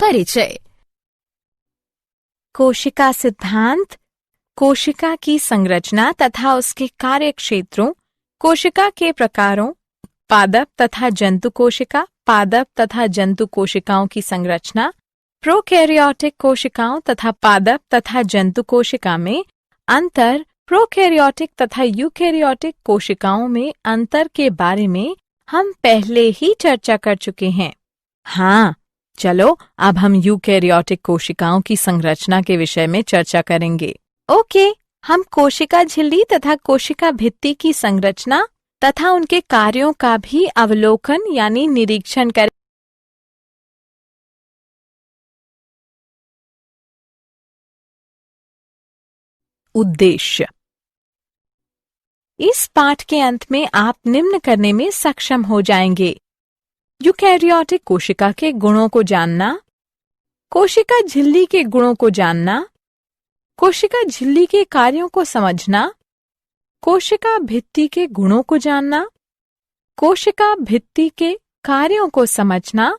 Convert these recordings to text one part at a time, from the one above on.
परिचय। कोशिका सिद्धांत, कोशिका की संरचना तथा उसके कार्य क्षेत्रों, कोशिका के प्रकारों, पादप तथा जंतु कोशिका, पादप तथा जंतु कोशिकाओं की संरचना, प्रोकैरियोटिक कोशिकाओं तथा पादप तथा जंतु कोशिका में अंतर, प्रोकैरियोटिक तथा यूकैरियोटिक कोशिकाओं में अंतर के बारे में हम पहले ही चर्चा कर चुके हैं। हाँ, चलो अब हम यूकैरियोटिक कोशिकाओं की संरचना के विषय में चर्चा करेंगे। ओके, हम कोशिका झिल्ली तथा कोशिका भित्ति की संरचना तथा उनके कार्यों का भी अवलोकन यानी निरीक्षण करें। उद्देश्य। इस पाठ के अंत में आप निम्न करने में सक्षम हो जाएंगे: यूकैरियोटिक कोशिका के गुणों को जानना, कोशिका झिल्ली के गुणों को जानना, कोशिका झिल्ली के कार्यों को समझना, कोशिका भित्ति के गुणों को जानना, कोशिका भित्ति के कार्यों को समझना,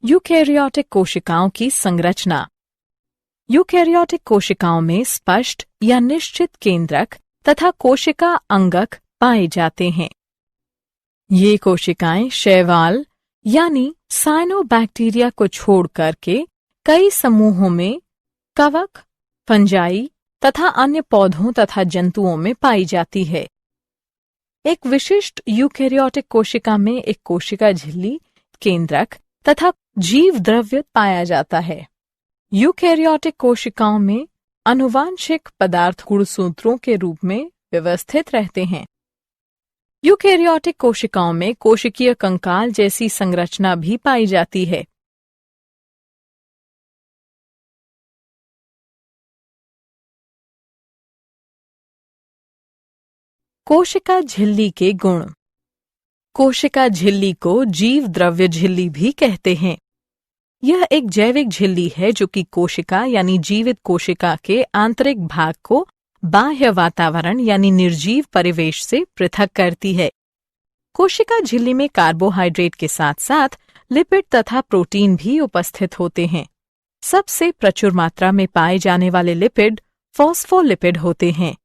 यूकैरियोटिक कोशिकाओं की संरचना। यूकैरियोटिक कोशिकाओं में स्पष्ट या निश्चित केंद्रक तथा कोशिका अंगक पाए जाते हैं। ये कोशिकाएं शैवाल यानी साइनोबैक्टीरिया को छोड़ करके कई समूहों में कवक, फंजाई तथा अन्य पौधों तथा जंतुओं में पाई जाती है। एक विशिष्ट यूकैरियोटिक कोशिका में एक कोशिका झिल्ली, केंद्रक तथा जीव द्रव्य पाया जाता है। यूकैरियोटिक कोशिकाओं में आनुवांशिक पदार्थ गुणसूत्रों के रूप में व्यवस्थित रहते हैं। यूकैरियोटिक कोशिकाओं में कोशिकीय कंकाल जैसी संरचना भी पाई जाती है। कोशिका झिल्ली के गुण। कोशिका झिल्ली को जीव द्रव्य झिल्ली भी कहते हैं। यह एक जैविक झिल्ली है जो कि कोशिका यानी जीवित कोशिका के आंतरिक भाग को बाह्य वातावरण यानी निर्जीव परिवेश से पृथक करती है। कोशिका झिल्ली में कार्बोहाइड्रेट के साथ साथ लिपिड तथा प्रोटीन भी उपस्थित होते हैं। सबसे प्रचुर मात्रा में पाए जाने वाले लिपिड फॉस्फोलिपिड होते हैं।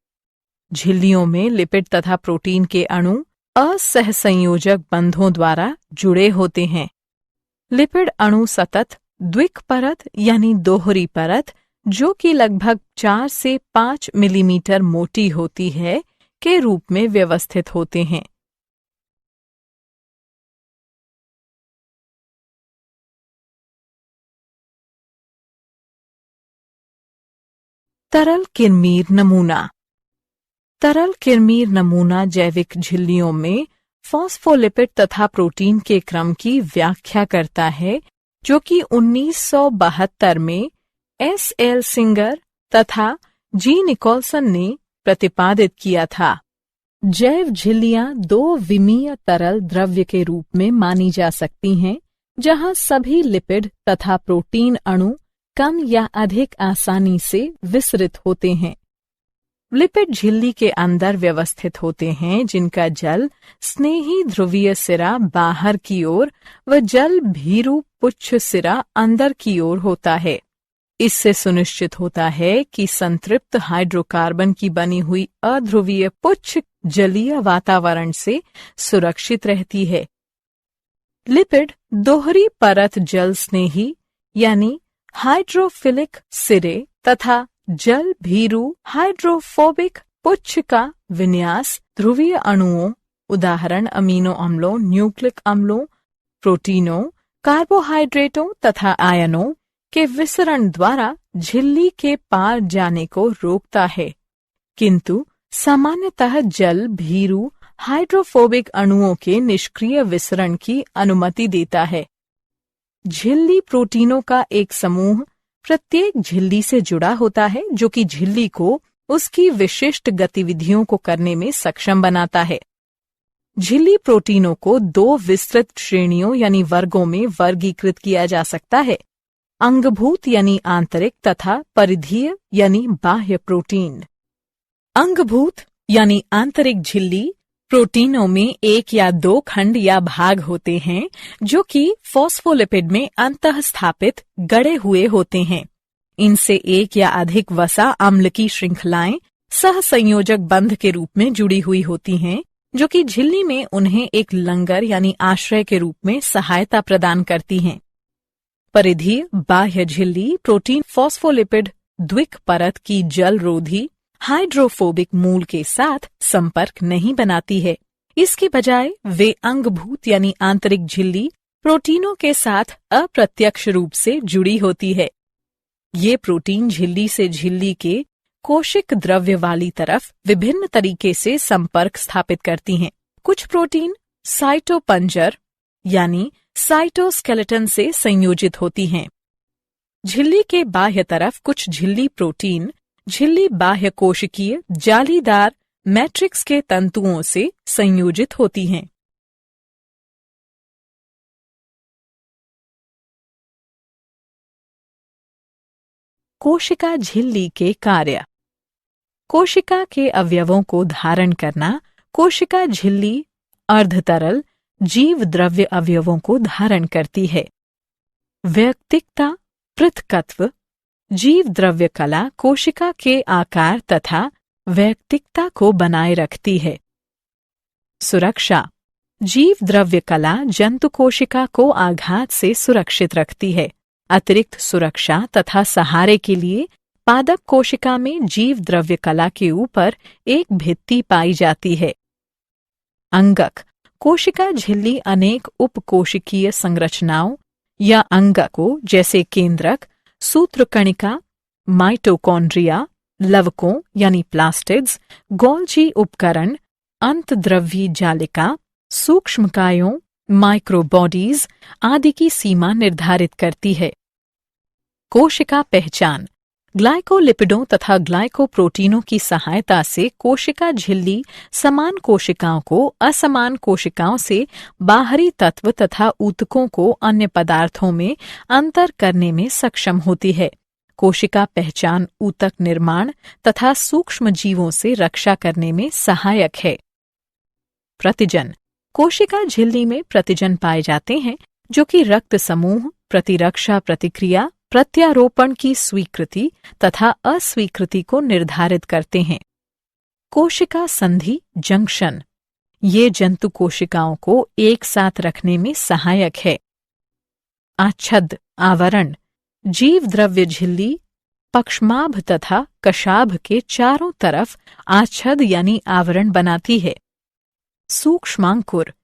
झिल्लियों में लिपिड तथा प्रोटीन के अणु असहसंयोजक बंधों द्वारा जुड़े होते हैं। लिपिड अणु सतत द्विक परत यानी दोहरी परत, जो कि लगभग 4 से 5 मिलीमीटर मोटी होती है, के रूप में व्यवस्थित होते हैं। तरल किरमीर नमूना। तरल किरमीर नमूना जैविक झिल्लियों में फॉस्फोलिपिड तथा प्रोटीन के क्रम की व्याख्या करता है, जो कि 1972 में S.L. सिंगर तथा जी. निकोलसन ने प्रतिपादित किया था। जैव झिल्लियां 2 विमीय तरल द्रव्य के रूप में मानी जा सकती हैं, जहां सभी लिपिड तथा प्रोटीन अणु कम या अधिक आसानी से विसरित होते हैं। लिपिड झिल्ली के अंदर व्यवस्थित होते हैं, जिनका जल स्नेही ध्रुवीय सिरा बाहर की ओर व जल भीरू पुच्छ सिरा अंदर की ओर होता है। इससे सुनिश्चित होता है कि संतृप्त हाइड्रोकार्बन की बनी हुई अध्रुवीय पुच्छ जलीय वातावरण से सुरक्षित रहती है। लिपिड दोहरी परत जल स्नेही यानी हाइड्रोफिलिक सिरे तथा जल भीरू हाइड्रोफोबिक पुच्छ का विन्यास ध्रुवीय अणुओं, उदाहरण अमीनो अम्लों, न्यूक्लिक अम्लों, प्रोटीनों, कार्बोहाइड्रेटों तथा आयनों के विसरण द्वारा झिल्ली के पार जाने को रोकता है, किंतु सामान्यतः जल भीरू हाइड्रोफोबिक अणुओं के निष्क्रिय विसरण की अनुमति देता है। झिल्ली प्रोटीनों का एक समूह प्रत्येक झिल्ली से जुड़ा होता है, जो कि झिल्ली को उसकी विशिष्ट गतिविधियों को करने में सक्षम बनाता है। झिल्ली प्रोटीनों को 2 विस्तृत श्रेणियों यानी वर्गों में वर्गीकृत किया जा सकता है: अंगभूत यानी आंतरिक तथा परिधीय यानी बाह्य प्रोटीन। अंगभूत यानी आंतरिक झिल्ली प्रोटीनों में एक या दो खंड या भाग होते हैं जो कि फॉस्फोलिपिड में अंतः स्थापित गड़े हुए होते हैं। इनसे एक या अधिक वसा अम्ल की श्रृंखलाएं सहसंयोजक बंध के रूप में जुड़ी हुई होती हैं, जो कि झिल्ली में उन्हें एक लंगर यानी आश्रय के रूप में सहायता प्रदान करती हैं। परिधीय बाह्य झिल्ली प्रोटीन फॉस्फोलिपिड द्विक परत की जलरोधी हाइड्रोफोबिक मूल के साथ संपर्क नहीं बनाती है। इसके बजाय वे अंगभूत यानी आंतरिक झिल्ली प्रोटीनों के साथ अप्रत्यक्ष रूप से जुड़ी होती है। ये प्रोटीन झिल्ली से झिल्ली के कोशिक द्रव्य वाली तरफ विभिन्न तरीके से संपर्क स्थापित करती हैं। कुछ प्रोटीन साइटोपंजर यानी साइटोस्केलेटन से संयोजित होती हैं। झिल्ली के बाह्य तरफ कुछ झिल्ली प्रोटीन झिल्ली बाह्य कोशिकीय जालीदार मैट्रिक्स के तंतुओं से संयोजित होती हैं। कोशिका झिल्ली के कार्य। कोशिका के अवयवों को धारण करना कोशिका झिल्ली अर्धतरल जीव द्रव्य अवयवों को धारण करती है। वैयक्तिकता पृथकत्व जीव द्रव्य कला कोशिका के आकार तथा वैयक्तिकता को बनाए रखती है। सुरक्षा जीव द्रव्य कला जंतु कोशिका को आघात से सुरक्षित रखती है। अतिरिक्त सुरक्षा तथा सहारे के लिए पादप कोशिका में जीव द्रव्य कला के ऊपर एक भित्ति पाई जाती है। अंगक कोशिका झिल्ली अनेक उपकोशिकीय संरचनाओं या अंगकों जैसे केंद्रक, सूत्रकणिका, माइटोकॉन्ड्रिया, लवकों यानी प्लास्टिड्स, गोल्जी उपकरण, अंतद्रव्यी जालिका, सूक्ष्मकायों, माइक्रोबॉडीज आदि की सीमा निर्धारित करती है। कोशिका पहचान ग्लाइकोलिपिडों तथा ग्लाइकोप्रोटीनों की सहायता से कोशिका झिल्ली समान कोशिकाओं को असमान कोशिकाओं से बाहरी तत्व तथा ऊतकों को अन्य पदार्थों में अंतर करने में सक्षम होती है। कोशिका पहचान ऊतक निर्माण तथा सूक्ष्म जीवों से रक्षा करने में सहायक है। प्रतिजन कोशिका झिल्ली में प्रतिजन पाए जाते हैं जो कि रक्त समूह, प्रतिरक्षा प्रतिक्रिया, प्रत्यारोपण की स्वीकृति तथा अस्वीकृति को निर्धारित करते हैं। कोशिका संधि जंक्शन ये जंतु कोशिकाओं को एक साथ रखने में सहायक है। आच्छद आवरण जीव द्रव्य झिल्ली पक्षमाभ तथा कशाभ के चारों तरफ आच्छद यानी आवरण बनाती है। सूक्ष्मांकुर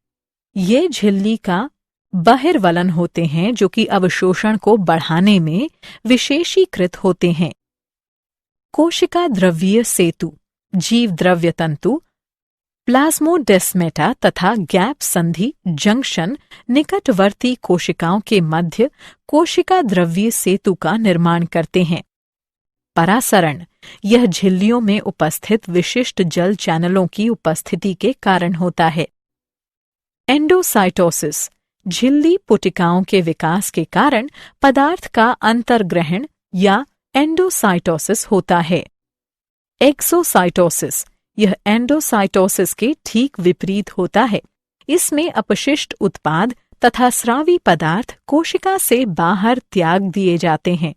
ये झिल्ली का बहिर्वलन होते हैं जो कि अवशोषण को बढ़ाने में विशेषीकृत होते हैं। कोशिका द्रव्यीय सेतु जीव द्रव्य तंतु प्लाज्मोडेस्मेटा तथा गैप संधि जंक्शन निकटवर्ती कोशिकाओं के मध्य कोशिका द्रव्यीय सेतु का निर्माण करते हैं। परासरण यह झिल्लियों में उपस्थित विशिष्ट जल चैनलों की उपस्थिति के कारण होता है। एंडोसाइटोसिस झिल्ली पुटिकाओं के विकास के कारण पदार्थ का अंतर्ग्रहण या एंडोसाइटोसिस होता है। एक्सोसाइटोसिस यह एंडोसाइटोसिस के ठीक विपरीत होता है। इसमें अपशिष्ट उत्पाद तथा स्रावी पदार्थ कोशिका से बाहर त्याग दिए जाते हैं।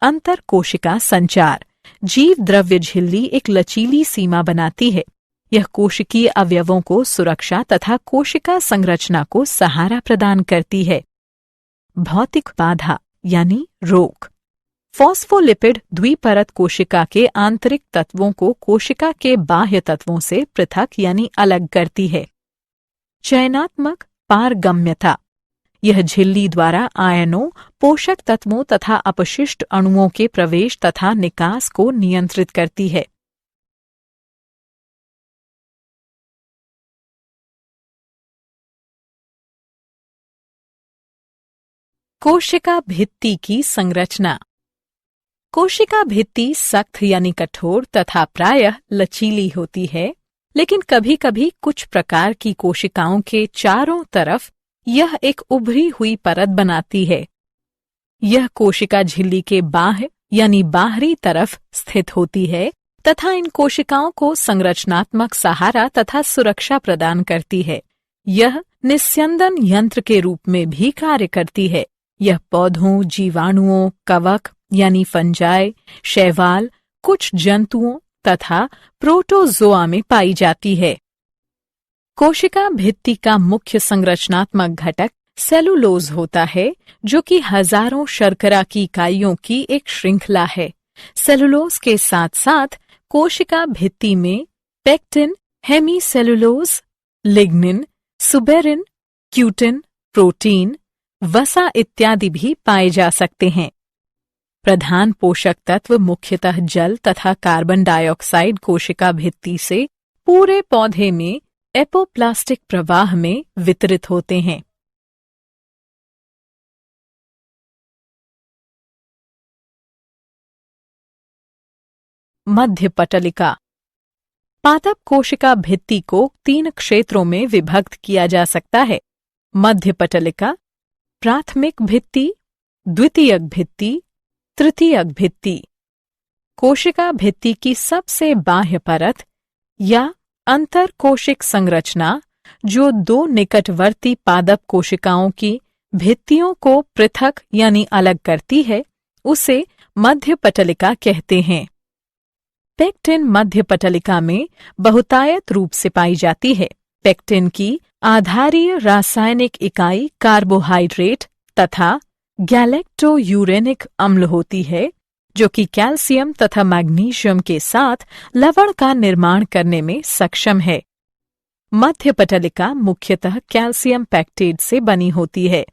अंतर कोशिका संचार जीव द्रव्य झिल्ली एक लचीली सीमा बनाती है। यह कोशिकीय अवयवों को सुरक्षा तथा कोशिका संरचना को सहारा प्रदान करती है। भौतिक बाधा यानी रोक फॉस्फोलिपिड द्विपरत कोशिका के आंतरिक तत्वों को कोशिका के बाह्य तत्वों से पृथक यानी अलग करती है। चयनात्मक पारगम्यता यह झिल्ली द्वारा आयनों, पोषक तत्वों तथा अपशिष्ट अणुओं के प्रवेश तथा निकास को नियंत्रित करती है। कोशिका भित्ति की संरचना कोशिका भित्ति सख्त यानी कठोर तथा प्रायः लचीली होती है, लेकिन कभी कभी कुछ प्रकार की कोशिकाओं के चारों तरफ यह एक उभरी हुई परत बनाती है। यह कोशिका झिल्ली के बाह्य यानी बाहरी तरफ स्थित होती है तथा इन कोशिकाओं को संरचनात्मक सहारा तथा सुरक्षा प्रदान करती है। यह निस्यंदन यंत्र के रूप में भी कार्य करती है। यह पौधों, जीवाणुओं, कवक यानी फंजाई, शैवाल, कुछ जंतुओं तथा प्रोटोजोआ में पाई जाती है। कोशिका भित्ति का मुख्य संरचनात्मक घटक सेलुलोज होता है, जो कि हजारों शर्करा की इकाइयों की एक श्रृंखला है। सेलुलोज के साथ साथ कोशिका भित्ति में pectin, hemicellulose, lignin, suberin, cutin, protein, वसा इत्यादि भी पाए जा सकते हैं। प्रधान पोषक तत्व मुख्यतः जल तथा कार्बन डाइऑक्साइड कोशिका भित्ति से पूरे पौधे में एपोप्लास्टिक प्रवाह में वितरित होते हैं। मध्य पटलिका। पादप कोशिका भित्ति को 3 क्षेत्रों में विभक्त किया जा सकता है। मध्य पटलिका, प्राथमिक भित्ति, द्वितीयक भित्ति, तृतीयक भित्ति। कोशिका भित्ति की सबसे बाह्य परत या अंतरकोशिक संरचना, जो 2 निकटवर्ती पादप कोशिकाओं की भित्तियों को पृथक यानी अलग करती है, उसे मध्य पटलिका कहते हैं। पेक्टिन मध्य पटलिका में बहुतायत रूप से पाई जाती है। पेक्टिन की आधारीय रासायनिक इकाई कार्बोहाइड्रेट तथा गैलेक्टोयूरेनिक अम्ल होती है, जो कि कैल्शियम तथा मैग्नीशियम के साथ लवण का निर्माण करने में सक्षम है। मध्य पटलिका मुख्यतः कैल्शियम पैक्टेट से बनी होती है।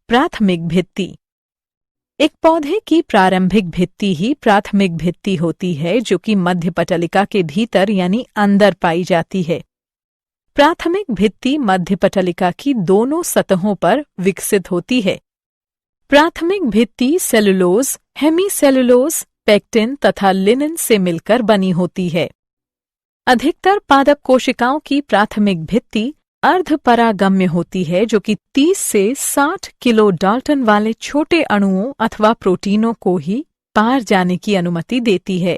प्राथमिक भित्ति। एक पौधे की प्रारंभिक भित्ति ही प्राथमिक भित्ति होती है, जो कि मध्य पटलिका के भीतर यानी अंदर पाई जाती है। प्राथमिक भित्ति मध्य पटलिका की दोनों सतहों पर विकसित होती है। प्राथमिक भित्ति सेलुलोज, हेमीसेलुलोज, पेक्टिन तथा लिनिन से मिलकर बनी होती है। अधिकतर पादप कोशिकाओं की प्राथमिक भित्ति अर्धपरागम्य होती है, जो कि 30 से 60 किलो डाल्टन वाले छोटे अणुओं अथवा प्रोटीनों को ही पार जाने की अनुमति देती है।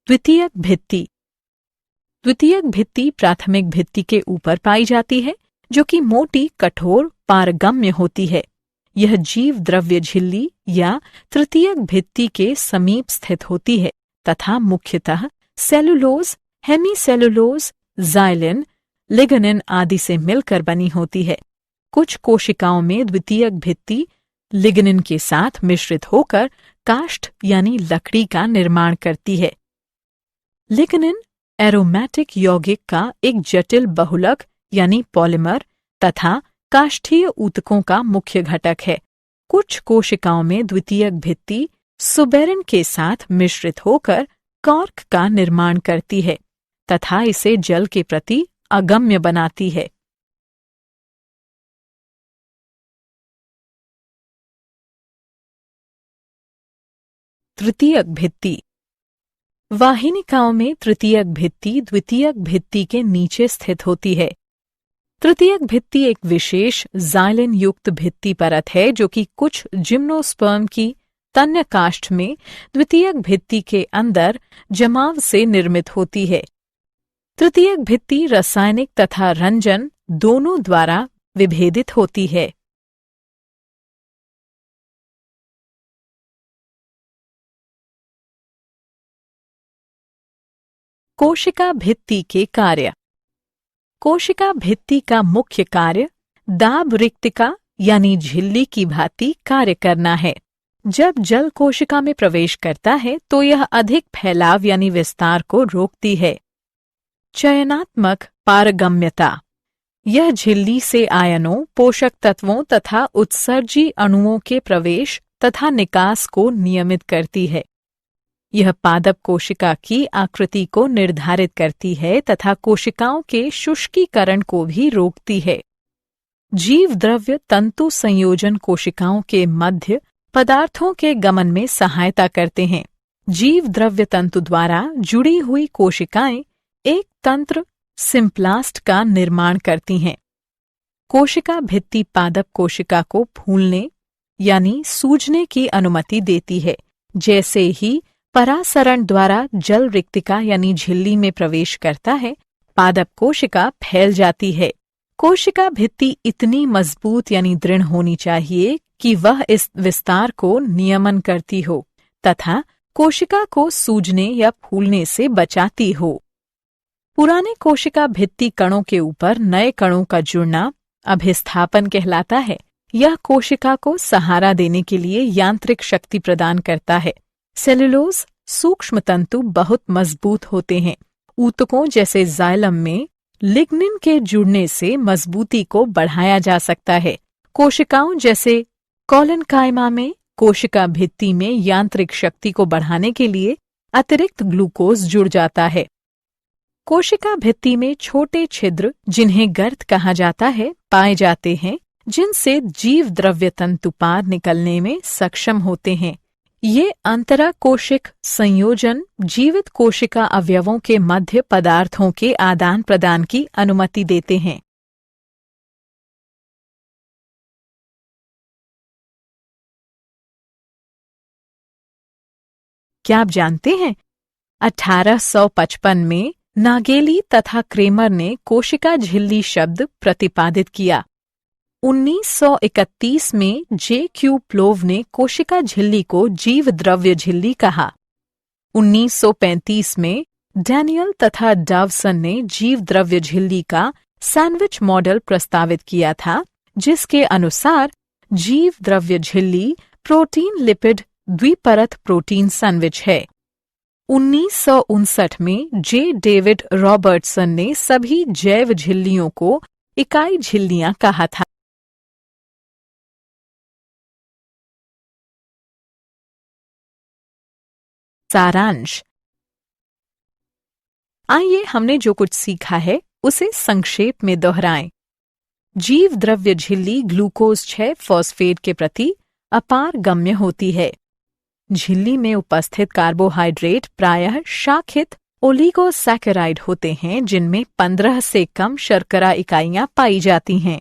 द्वितीयक भित्ति। द्वितीयक भित्ति प्राथमिक भित्ति के ऊपर पाई जाती है, जो कि मोटी, कठोर, पारगम्य होती है। यह जीव द्रव्य झिल्ली या तृतीयक भित्ति के समीप स्थित होती है तथा मुख्यतः सेलुलोज, हेमीसेलुलोज, जाइलिन, लिग्निन आदि से मिलकर बनी होती है। कुछ कोशिकाओं में द्वितीयक भित्ति लिग्निन के साथ मिश्रित होकर काष्ठ यानी लकड़ी का निर्माण करती है। लिग्निन एरोमेटिक यौगिक का एक जटिल बहुलक यानी पॉलीमर तथा काष्ठीय ऊतकों का मुख्य घटक है। कुछ कोशिकाओं में द्वितीयक भित्ति सुबेरिन के साथ मिश्रित होकर कॉर्क का निर्माण करती है तथा इसे जल के प्रति अगम्य बनाती है। तृतीयक भित्ति। वाहिनिकाओं में तृतीयक भित्ति द्वितीयक भित्ति के नीचे स्थित होती है। तृतीयक भित्ति एक विशेष जाइलिन युक्त भित्ति परत है, जो कि कुछ जिम्नोस्पर्म की तन्य काष्ठ में द्वितीयक भित्ति के अंदर जमाव से निर्मित होती है। तृतीयक भित्ति रासायनिक तथा रंजन दोनों द्वारा विभेदित होती है। कोशिका भित्ति के कार्य। कोशिका भित्ति का मुख्य कार्य दाब रिक्तिका यानी झिल्ली की भांति कार्य करना है। जब जल कोशिका में प्रवेश करता है तो यह अधिक फैलाव यानी विस्तार को रोकती है। चयनात्मक पारगम्यता। यह झिल्ली से आयनों, पोषक तत्वों तथा उत्सर्जी अणुओं के प्रवेश तथा निकास को नियमित करती है। यह पादप कोशिका की आकृति को निर्धारित करती है तथा कोशिकाओं के शुष्कीकरण को भी रोकती है। जीव द्रव्य तंतु संयोजन कोशिकाओं के मध्य पदार्थों के गमन में सहायता करते हैं। जीव द्रव्य तंतु द्वारा जुड़ी हुई कोशिकाएं एक तंत्र सिम्प्लास्ट का निर्माण करती हैं। कोशिका भित्ति पादप कोशिका को फूलने यानी सूजने की अनुमति देती है। जैसे ही परासरण द्वारा जल रिक्तिका यानी झिल्ली में प्रवेश करता है, पादप कोशिका फैल जाती है। कोशिका भित्ति इतनी मजबूत यानी दृढ़ होनी चाहिए कि वह इस विस्तार को नियमन करती हो तथा कोशिका को सूजने या फूलने से बचाती हो। पुराने कोशिका भित्ति कणों के ऊपर नए कणों का जुड़ना अभिस्थापन कहलाता है। यह कोशिका को सहारा देने के लिए यांत्रिक शक्ति प्रदान करता है। सेलुलोज सूक्ष्म तंतु बहुत मजबूत होते हैं। ऊतकों जैसे जाइलम में लिग्निन के जुड़ने से मजबूती को बढ़ाया जा सकता है। कोशिकाओं जैसे कोलेनकाइमा में कोशिका भित्ति में यांत्रिक शक्ति को बढ़ाने के लिए अतिरिक्त ग्लूकोज जुड़ जाता है। कोशिका भित्ति में छोटे छिद्र, जिन्हें गर्त कहा जाता है, पाए जाते हैं, जिनसे जीव द्रव्य तंतु पार निकलने में सक्षम होते हैं। ये अंतराकोशिक संयोजन जीवित कोशिका अवयवों के मध्य पदार्थों के आदान प्रदान की अनुमति देते हैं। क्या आप जानते हैं 1855 में नागेली तथा क्रेमर ने कोशिका झिल्ली शब्द प्रतिपादित किया। 1931 में J.Q. प्लोव ने कोशिका झिल्ली को जीव द्रव्य झिल्ली कहा। 1935 में डैनियल तथा डावसन ने जीव द्रव्य झिल्ली का सैंडविच मॉडल प्रस्तावित किया था, जिसके अनुसार जीव द्रव्य झिल्ली प्रोटीन लिपिड द्विपरत प्रोटीन सैंडविच है। 1959 में जे. डेविड रॉबर्टसन ने सभी जैव झिल्लियों को इकाई झिल्लियां कहा था। सारांश। आइए हमने जो कुछ सीखा है उसे संक्षेप में दोहराएं। जीव द्रव्य झिल्ली ग्लूकोज 6 फॉस्फेट के प्रति अपारगम्य होती है। झिल्ली में उपस्थित कार्बोहाइड्रेट प्रायः शाखित ओलिगोसैकेराइड होते हैं, जिनमें 15 से कम शर्करा इकाइयां पाई जाती हैं।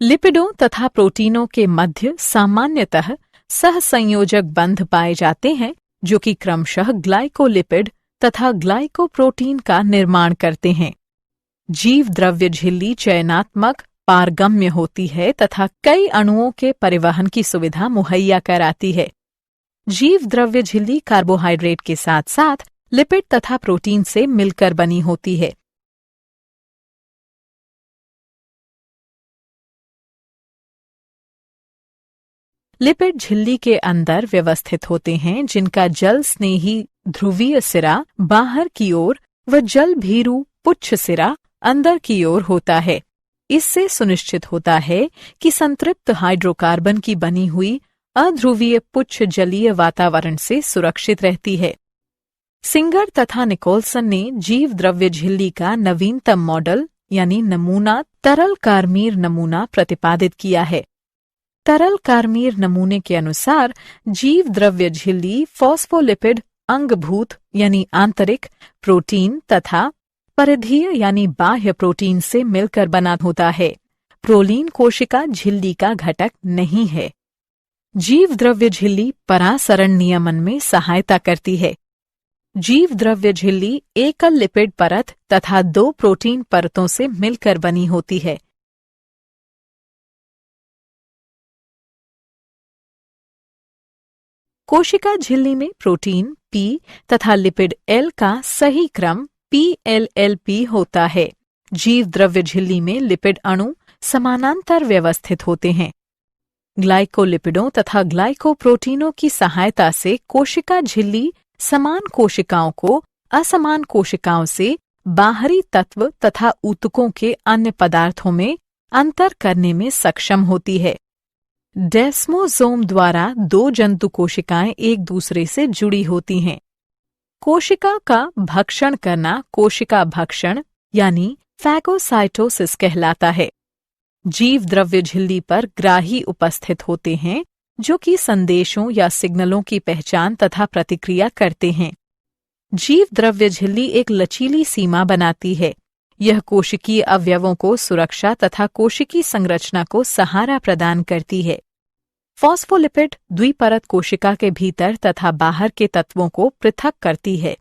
लिपिडों तथा प्रोटीनों के मध्य सामान्यतः सहसंयोजक बंध पाए जाते हैं, जो कि क्रमशः ग्लाइकोलिपिड तथा ग्लाइकोप्रोटीन का निर्माण करते हैं। जीव द्रव्य झिल्ली चयनात्मक पारगम्य होती है तथा कई अणुओं के परिवहन की सुविधा मुहैया कराती है। जीव द्रव्य झिल्ली कार्बोहाइड्रेट के साथ साथ लिपिड तथा प्रोटीन से मिलकर बनी होती है। लिपिड झिल्ली के अंदर व्यवस्थित होते हैं, जिनका जल स्नेही ध्रुवीय सिरा बाहर की ओर व जल भीरू पुच्छ सिरा अंदर की ओर होता है। इससे सुनिश्चित होता है कि संतृप्त हाइड्रोकार्बन की बनी हुई अध्रुवीय पुच्छ जलीय वातावरण से सुरक्षित रहती है। सिंगर तथा निकोलसन ने जीव द्रव्य झिल्ली का नवीनतम मॉडल यानी नमूना तरल कार्मीर नमूना प्रतिपादित किया है। तरल कार्मीर नमूने के अनुसार जीव द्रव्य झिल्ली फॉस्फोलिपिड अंगभूत यानी आंतरिक प्रोटीन तथा परिधीय यानी बाह्य प्रोटीन से मिलकर बना होता है। प्रोलीन कोशिका झिल्ली का घटक नहीं है। जीव द्रव्य झिल्ली परासरण नियमन में सहायता करती है। जीव द्रव्य झिल्ली एकल लिपिड परत तथा 2 प्रोटीन परतों से मिलकर बनी होती है। कोशिका झिल्ली में प्रोटीन P तथा लिपिड L का सही क्रम PLLP होता है। जीव द्रव्य झिल्ली में लिपिड अणु समानांतर व्यवस्थित होते हैं। ग्लाइकोलिपिडों तथा ग्लाइकोप्रोटीनों की सहायता से कोशिका झिल्ली समान कोशिकाओं को असमान कोशिकाओं से बाहरी तत्व तथा ऊतकों के अन्य पदार्थों में अंतर करने में सक्षम होती है। डेस्मोसोम द्वारा 2 जंतु कोशिकाएं एक दूसरे से जुड़ी होती हैं। कोशिका का भक्षण करना कोशिका भक्षण यानी फैगोसाइटोसिस कहलाता है। जीव द्रव्य झिल्ली पर ग्राही उपस्थित होते हैं, जो कि संदेशों या सिग्नलों की पहचान तथा प्रतिक्रिया करते हैं। जीव द्रव्य झिल्ली एक लचीली सीमा बनाती है। यह कोशिकीय अवयवों को सुरक्षा तथा कोशिकीय संरचना को सहारा प्रदान करती है। फॉस्फोलिपिड द्विपरत कोशिका के भीतर तथा बाहर के तत्वों को पृथक करती है।